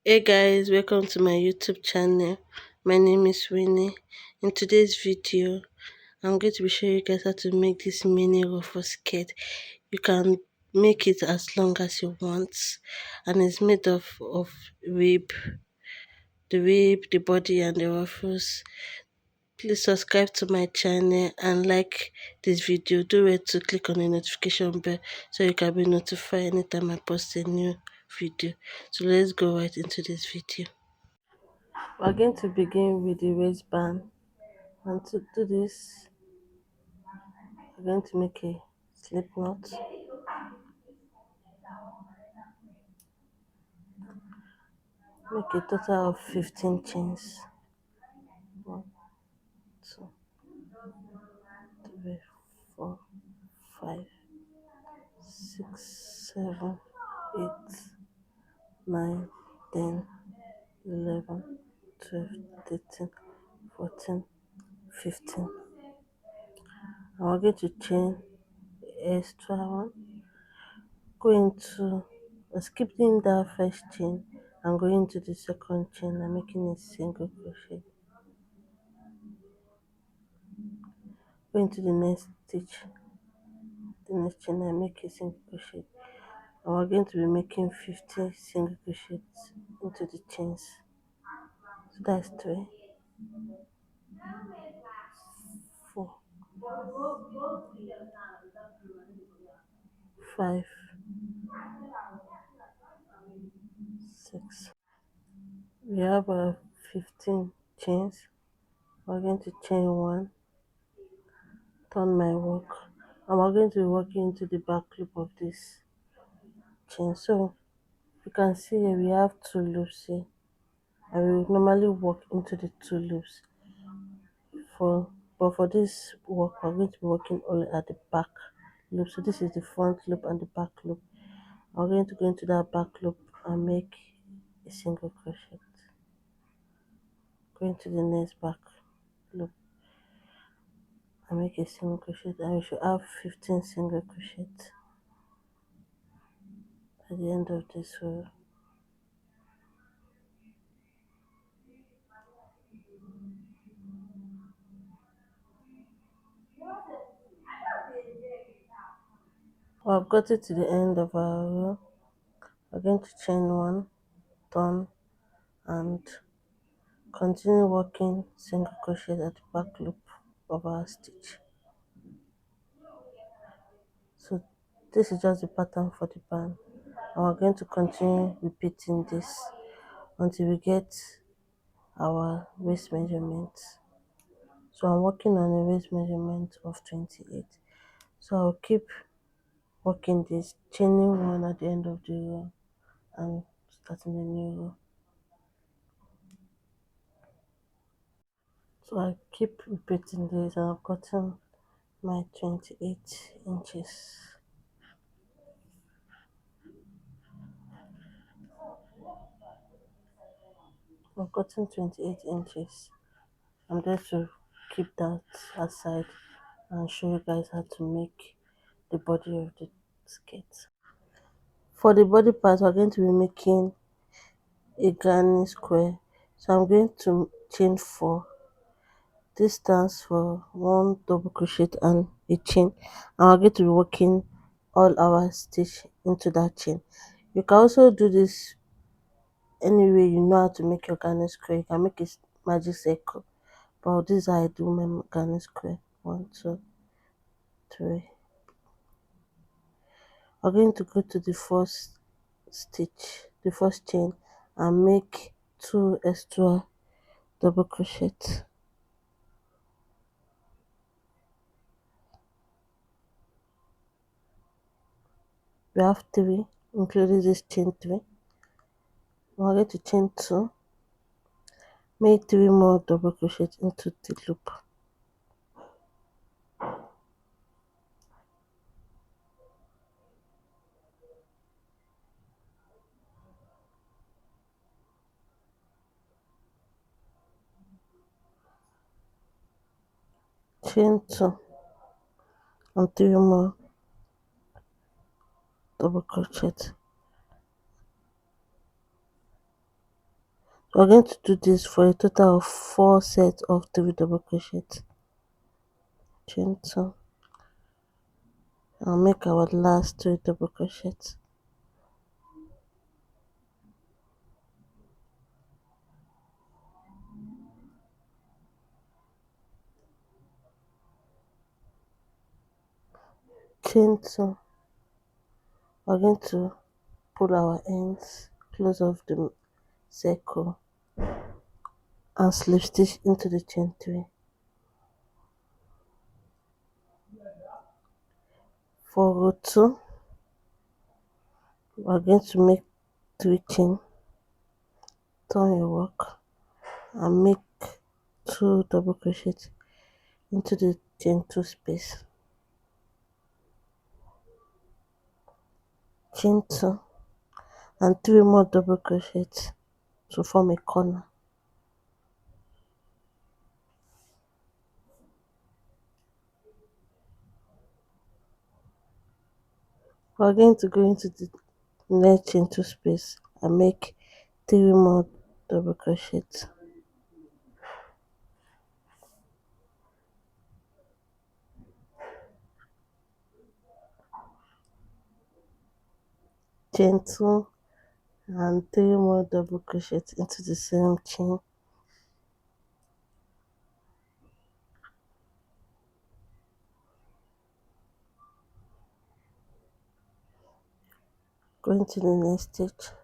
Hey guys, welcome to my YouTube channel. My name is Winnie. In today's video, I'm going to be showing you guys how to make this mini ruffle skirt. You can make it as long as you want, and it's made of rib, the body, and the ruffles. Please subscribe to my channel and like this video. Do it to click on the notification bell so you can be notified anytime I post a new video. So let's go right into this video. We're going to begin with the waistband, and to do this we're going to make a slip knot. Make a total of 15 chains. 1, 2, 3, 4, 5, 6, 7, 8, 9, 10, 11, 12, 13, 14, 15. And we're going to chain extra one. Going to skipping that first chain and going to the second chain and making a single crochet. Going to the next stitch, the next chain and make a single crochet. And we're going to be making 50 single crochets into the chains. So that's 3, 4, 5, 6. We have 15 chains. We're going to chain one, turn my work, and we're going to be working into the back loop of this chain. So you can see here we have 2 loops here. I will normally work into the 2 loops but for this work we're going to be working only at the back loop. So this is the front loop and the back loop. I'm going to go into that back loop and make a single crochet. Go into the next back loop and make a single crochet, and we should have 15 single crochets at the end of this row. I've got it to the end of our row. We're going to chain one, turn, and continue working single crochet at the back loop of our stitch. So this is just the pattern for the band, and we're going to continue repeating this until we get our waist measurement. So I'm working on a waist measurement of 28. So I'll keep working this, chaining one at the end of the row and starting a new row. So I keep repeating this, and I've gotten my 28 inches. I've gotten 28 inches. I'm going to keep that aside and show you guys how to make the body of the skirt. For the body part, we're going to be making a granny square. So I'm going to chain 4. This stands for 1 double crochet and a chain, and we're going to be working all our stitch into that chain. You can also do this any way you know how to make your granny square. You can make a magic circle, but this is how I do my granny square. 1, 2, 3. We're going to go to the first stitch, the first chain, and make 2 extra double crochet. We have 3, including this chain 3. We're going to chain 2, make 3 more double crochet into the loop. Chain 2 and 3 more double crochet. We're going to do this for a total of 4 sets of 3 double crochets. Chain 2 and make our last 3 double crochets. Chain 2, we're going to pull our ends, close off the circle and slip stitch into the chain 3. For row 2, we're going to make 3 chain, turn your work and make 2 double crochets into the chain 2 space. Chain 2 and 3 more double crochets to form a corner. We're going to go into the next chain 2 space and make 3 more double crochets. Chain 2 and 3 more double crochets into the same chain. Going to the next stitch.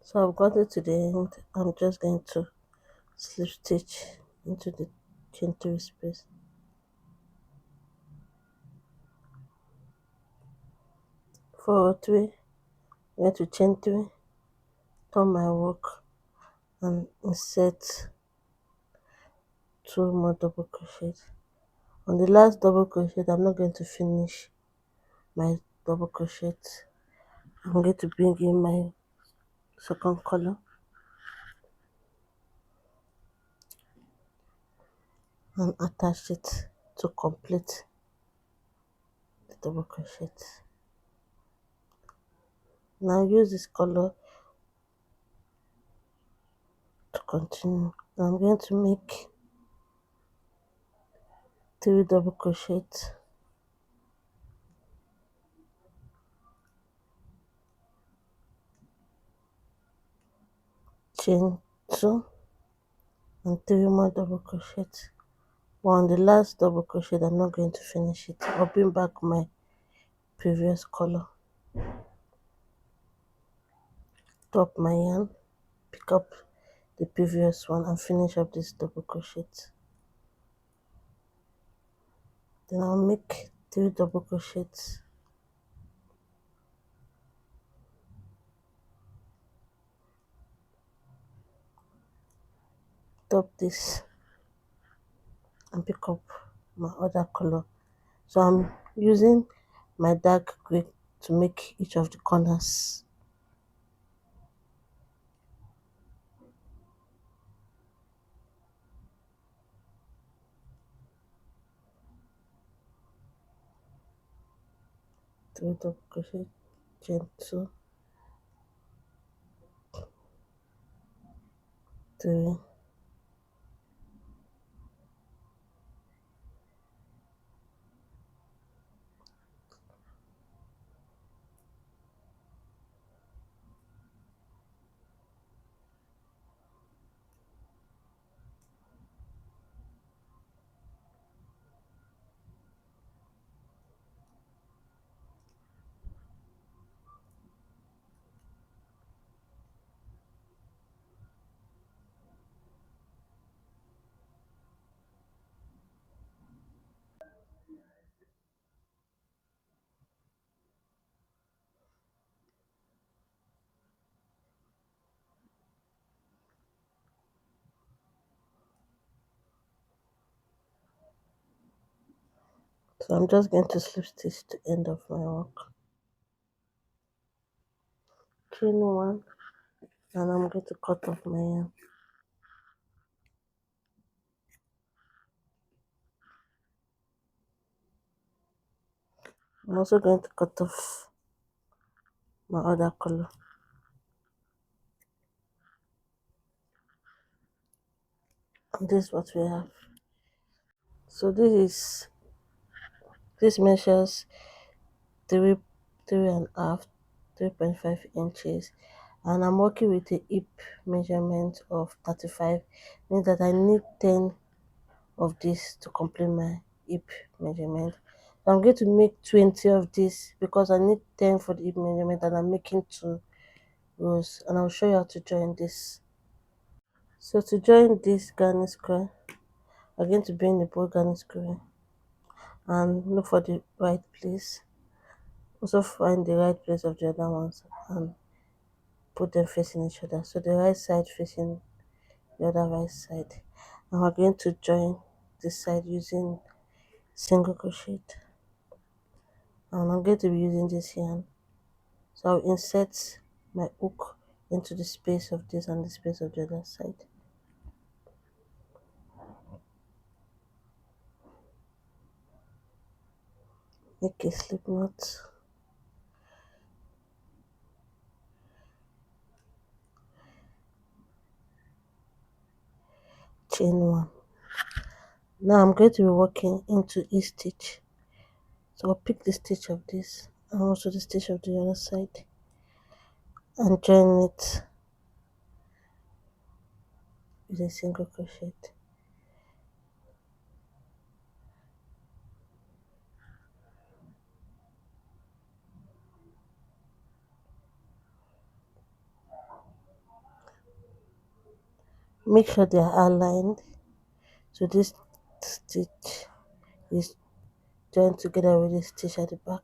So I've gotten to the end. I'm just going to slip stitch into the chain 3 space. For row 3, I'm going to chain 3, turn my work and insert 2 more double crochets. On the last double crochet, I'm not going to finish my double crochet. I'm going to bring in my second color and attach it to complete the double crochet. Now use this color to continue. Now I'm going to make 3 double crochets, chain 2 and 3 more double crochets. But on the last double crochet, I'm not going to finish it. I'll bring back my previous color, top my yarn, pick up the previous one and finish up this double crochet. Then I'll make 3 double crochets, top this and pick up my other color. So I'm using my dark gray to make each of the corners. Three double crochet, chain 2, 3, So I'm just going to slip stitch the end of my work. Chain one, and I'm going to cut off my yarn. I'm also going to cut off my other color. And this is what we have. So this measures three three and a half 3.5 inches, and I'm working with a hip measurement of 35, means that I need 10 of this to complete my hip measurement. So I'm going to make 20 of this because I need 10 for the hip measurement, and I'm making 2 rows, and I'll show you how to join this. So to join this garnet square, I'm going to bring the both garnet square and look for the right place. Also find the right place of the other ones and put them facing each other. So the right side facing the other right side. And we're going to join this side using single crochet. And I'm going to be using this yarn. So I'll insert my hook into the space of this and the space of the other side. Make a slip knot. Chain one. Now I'm going to be working into each stitch. So I'll pick the stitch of this and also the stitch of the other side and join it with a single crochet. Make sure they are aligned, so this stitch is joined together with the stitch at the back.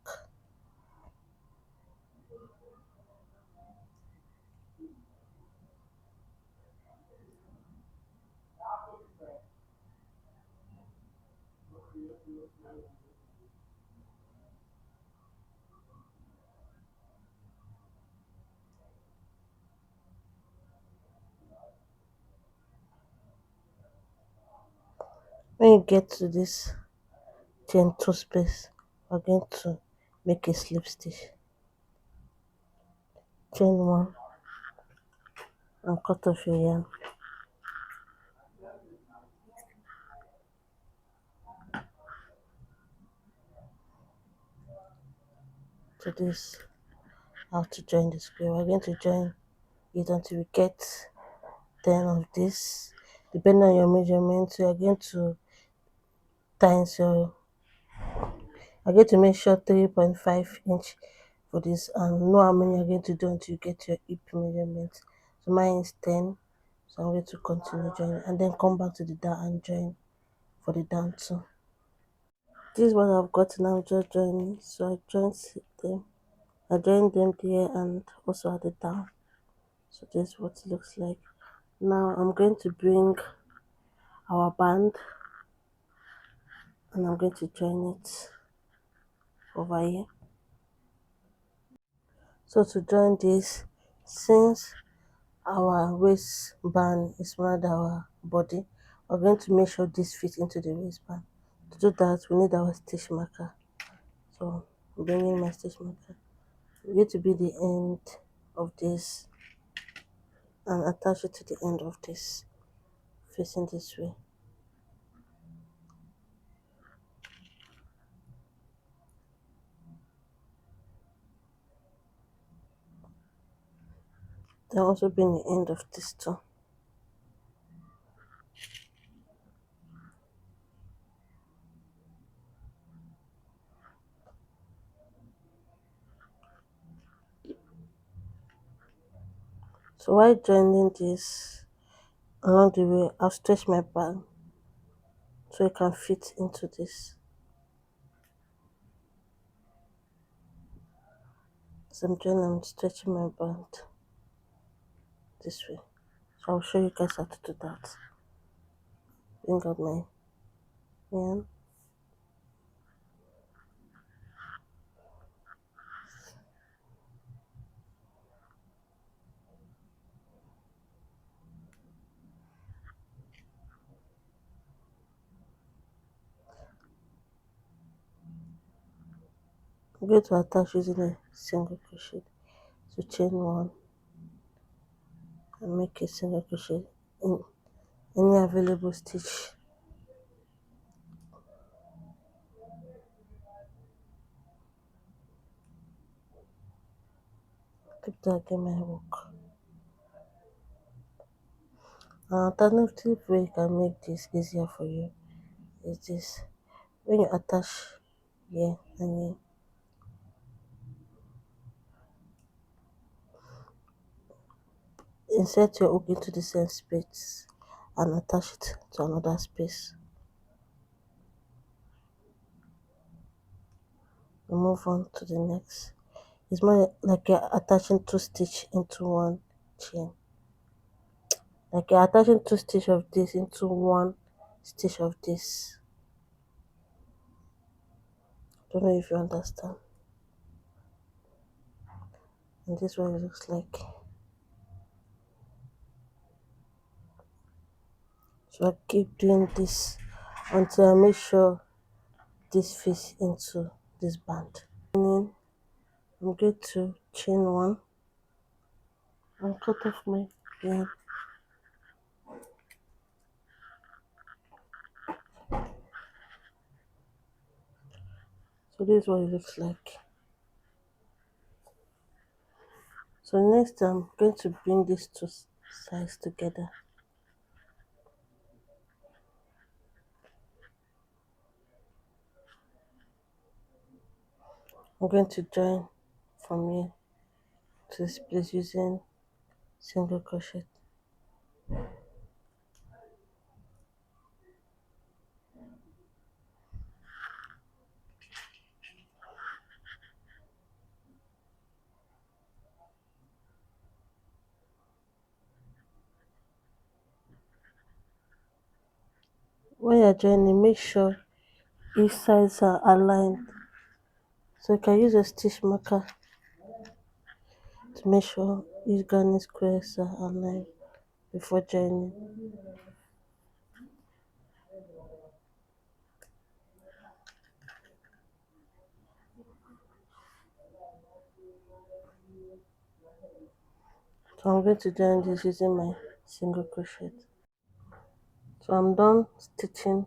When you get to this chain 2 space, we're going to make a slip stitch. Chain 1 and cut off your yarn. To this, how to join the square. We're going to join it until we get 10 of this. Depending on your measurement, so you're going to times your, I'm going to make sure 3.5 inch for this, and know how many you're going to do until you get your hip measurement. So mine is 10, so I'm going to continue joining and then come back to the down and join for the down too. This is what I've got now. Just joining, so I joined them there and also at the down. So this is what it looks like. Now I'm going to bring our band and I'm going to join it over here. So to join this, since our waistband is around our body, we're going to make sure this fits into the waistband. To do that, we need our stitch marker. So I'm bringing my stitch marker. We're going to be the end of this and attach it to the end of this, facing this way. Then also bring the end of this too. So while joining this along the way, I'll stretch my band so it can fit into this. As I'm joining, I'm stretching my band this way. So I'll show you guys how to do that. Bring out my yarn. I'm going to attach using a single crochet. So chain one and make a single crochet in any available stitch. Keep that again my work. An alternative way you can make this easier for you is this. When you attach here and here, insert your hook into the same space and attach it to another space. We move on to the next. It's more like you're attaching two stitches into one chain. Like you're attaching two stitches of this into one stitch of this. Don't know if you understand. And this is what it looks like. So I keep doing this until I make sure this fits into this band. And then I'm going to chain one and cut off my yarn. So this is what it looks like. So next I'm going to bring these two sides together. I'm going to join from here to this place using single crochet. When you're joining, make sure each sides are aligned. So you can use a stitch marker to make sure each granny squares are aligned before joining. So I'm going to join this using my single crochet. So I'm done stitching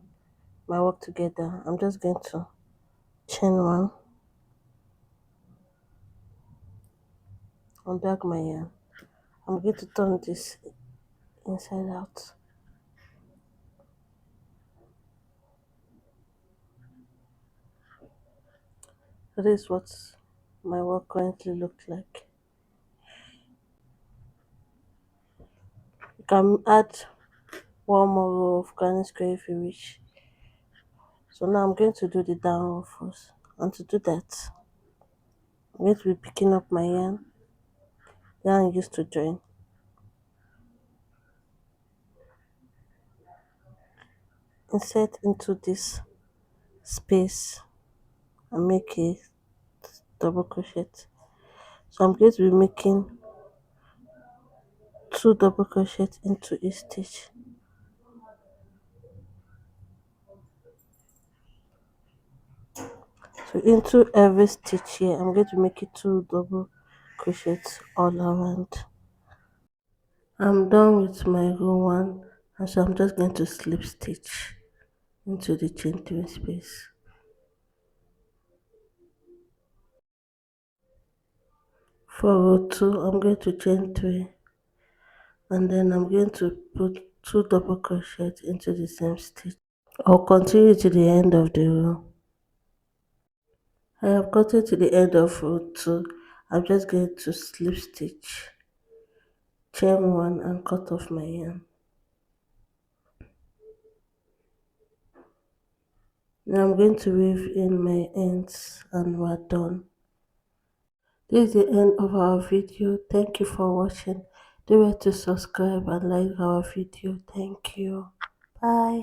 my work together. I'm just going to chain one, unbag my yarn. I'm going to turn this inside out. So this is what my work currently looks like. You can add one more row of granny square if you wish. So now I'm going to do the down row first. And to do that, I'm going to be picking up my yarn used to join. Insert into this space and make a double crochet. So I'm going to be making two double crochet into each stitch. So into every stitch here, I'm going to make it two double crochets all around. I'm done with my row one, and so I'm just going to slip stitch into the chain three space. For row two, I'm going to chain three, and then I'm going to put two double crochets into the same stitch. I'll continue to the end of the row. I have gotten to the end of row two. I'm just going to slip stitch, chain one, and cut off my yarn. Now I'm going to weave in my ends and we're done. This is the end of our video. Thank you for watching. Don't forget to subscribe and like our video. Thank you. Bye.